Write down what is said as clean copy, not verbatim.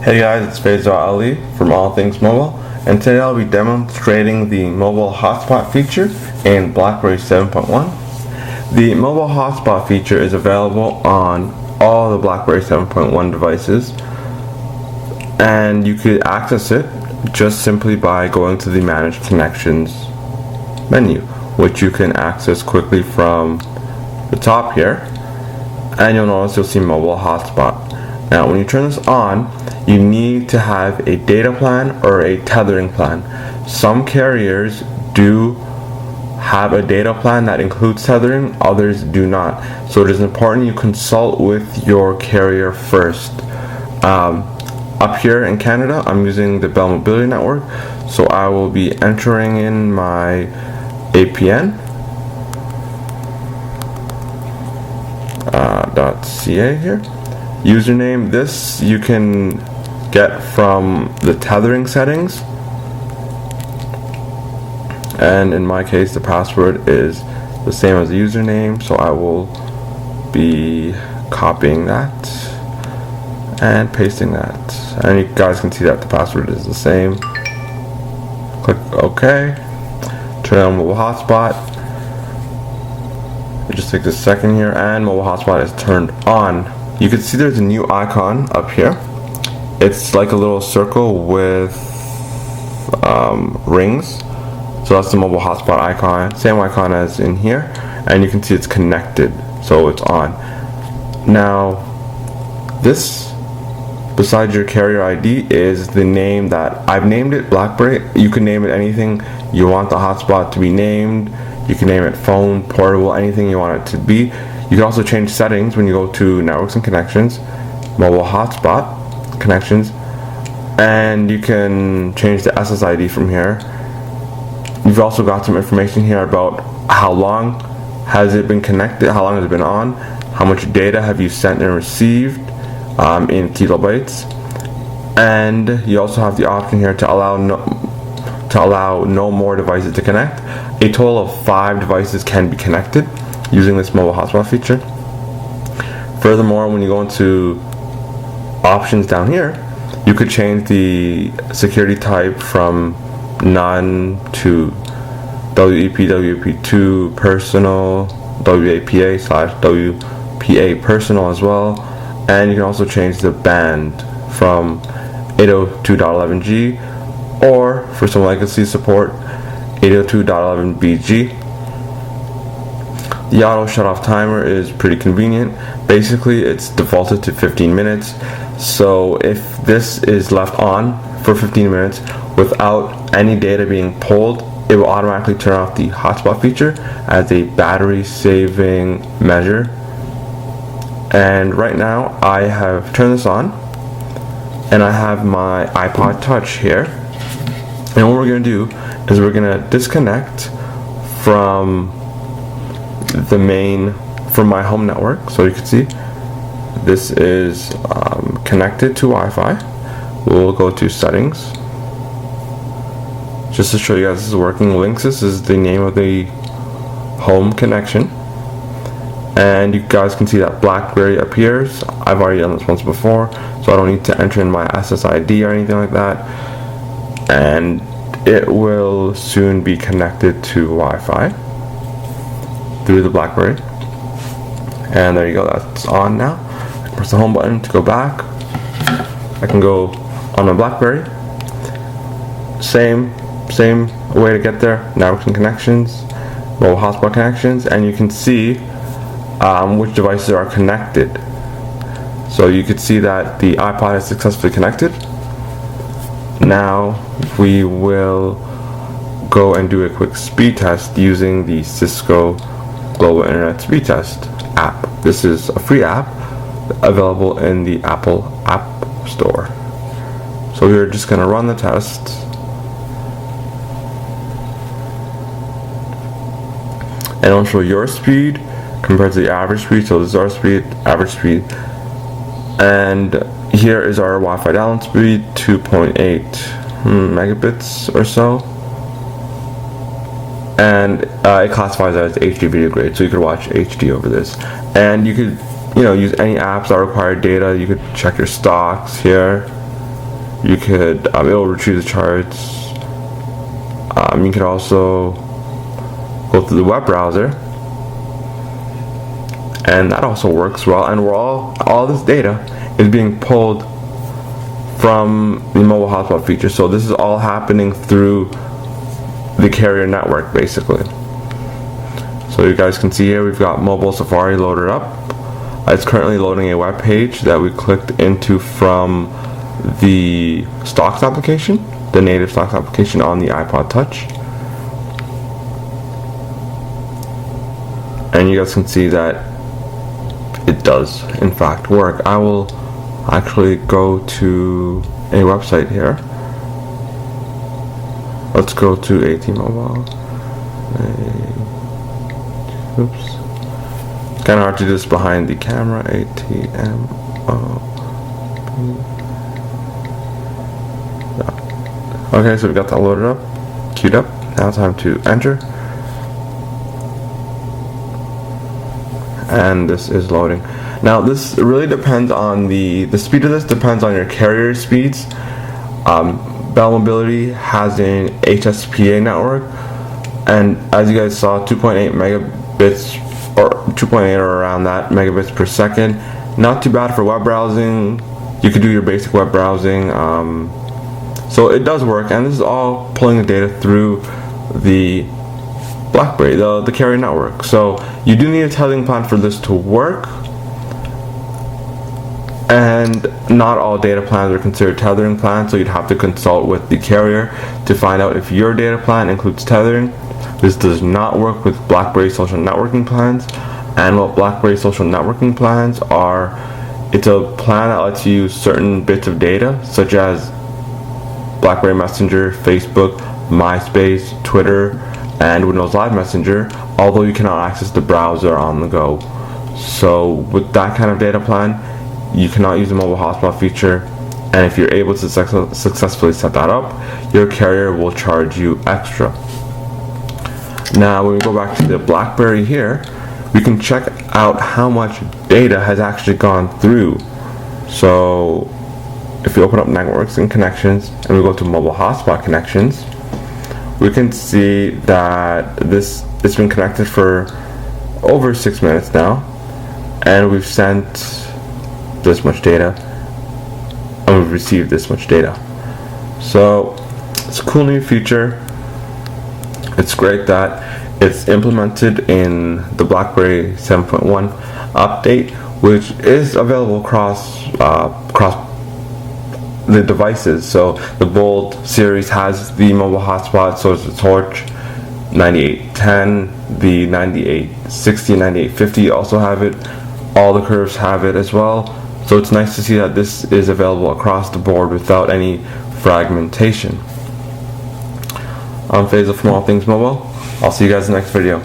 Hey guys, it's Faisal Ali from All Things Mobile, and today I'll be demonstrating the Mobile Hotspot feature in BlackBerry 7.1. The Mobile Hotspot feature is available on all the BlackBerry 7.1 devices, and you could access it just simply by going to the Manage Connections menu, which you can access quickly from the top here, and you'll notice you'll see Mobile Hotspot. Now, when you turn this on, you need to have a data plan or a tethering plan. Some carriers do have a data plan that includes tethering, others do not. So it is important you consult with your carrier first. Up here in Canada, I'm using the Bell Mobility Network, so I will be entering in my APN .ca here. Username, this you can get from the tethering settings, and in my case the password is the same as the username, so I will be copying that and pasting that, and you guys can see that the password is the same. Click OK, turn on Mobile Hotspot. It just takes a second here, and Mobile Hotspot is turned on. You can see there's a new icon up here. It's like a little circle with rings. So that's the Mobile Hotspot icon, same icon as in here, and you can see it's connected, so it's on. Now, this beside your carrier ID is the name that I've named it BlackBerry. You can name it anything you want the hotspot to be named. You can name it phone, portable, anything you want it to be. You can also change settings when you go to Networks and Connections, Mobile Hotspot Connections, and you can change the SSID from here. You've also got some information here about how long has it been connected, how long has it been on, how much data have you sent and received in kilobytes, and you also have the option here to allow no more devices to connect. A total of 5 devices can be connected using this Mobile Hotspot feature. Furthermore, when you go into options down here, you could change the security type from none to WEP, WEP2 personal, WAPA/WPA personal as well, and you can also change the band from 802.11g or, for some legacy support, 802.11bg. The auto shut-off timer is pretty convenient. Basically, it's defaulted to 15 minutes. So if this is left on for 15 minutes without any data being pulled, it will automatically turn off the hotspot feature as a battery-saving measure. And right now, I have turned this on, and I have my iPod Touch here. And what we're going to do is we're going to disconnect from my home network. So you can see this is connected to Wi-Fi. We'll go to settings just to show you guys this is working. Linksys is the name of the home connection, and you guys can see that BlackBerry appears. I've already done this once before, so I don't need to enter in my SSID or anything like that, and it will soon be connected to Wi-Fi through the BlackBerry. And there you go, that's on now. I can press the home button to go back. I can go on my BlackBerry. Same way to get there. Networks and Connections, Mobile Hotspot Connections, and you can see which devices are connected. So you can see that the iPod is successfully connected. Now we will go and do a quick speed test using the Cisco Global Internet Speed Test app. This is a free app available in the Apple App Store. So we're just going to run the test. And it'll show your speed compared to the average speed. So this is our speed, average speed. And here is our Wi-Fi download speed, 2.8 megabits or so. And it classifies as HD video grade, so you could watch HD over this. And you could use any apps that require data. You could check your stocks here. You could, it will retrieve the charts. You could also go through the web browser, and that also works well. And all this data is being pulled from the mobile hotspot feature. So this is all happening through the carrier network, basically. So you guys can see here we've got mobile Safari loaded up. It's currently loading a web page that we clicked into from the stocks application, the native stocks application on the iPod Touch. And you guys can see that it does in fact work. I will actually go to a website here. Let's go to AT Mobile. Oops. It's kind of hard to do this behind the camera. ATMO. Okay, so we got that loaded up, queued up. Now time to enter. And this is loading. Now this really depends on the speed of this depends on your carrier speeds. Bell Mobility has an HSPA network, and as you guys saw, 2.8 megabits or 2.8 or around that megabits per second. Not too bad for web browsing. You could do your basic web browsing. So it does work, and this is all pulling the data through the BlackBerry, the carrier network. So you do need a tethering plan for this to work, and not all data plans are considered tethering plans, so you'd have to consult with the carrier to find out if your data plan includes tethering. This does not work with BlackBerry social networking plans. And what BlackBerry social networking plans are, it's a plan that lets you use certain bits of data, such as BlackBerry Messenger, Facebook, MySpace, Twitter, and Windows Live Messenger, although you cannot access the browser on the go. So with that kind of data plan, you cannot use the mobile hotspot feature, and if you're able to successfully set that up, your carrier will charge you extra. Now when we go back to the BlackBerry here, we can check out how much data has actually gone through. So if you open up networks and connections and we go to mobile hotspot connections, we can see that it's been connected for over 6 minutes now, and we've sent this much data and we've received this much data. So it's a cool new feature. It's great that it's implemented in the BlackBerry 7.1 update, which is available across the devices. So the Bold series has the mobile hotspot, so it's the Torch 9810, the 9860 and 9850 also have it. All the curves have it as well. So it's nice to see that this is available across the board without any fragmentation. I'm Faisal from All Things Mobile. I'll see you guys in the next video.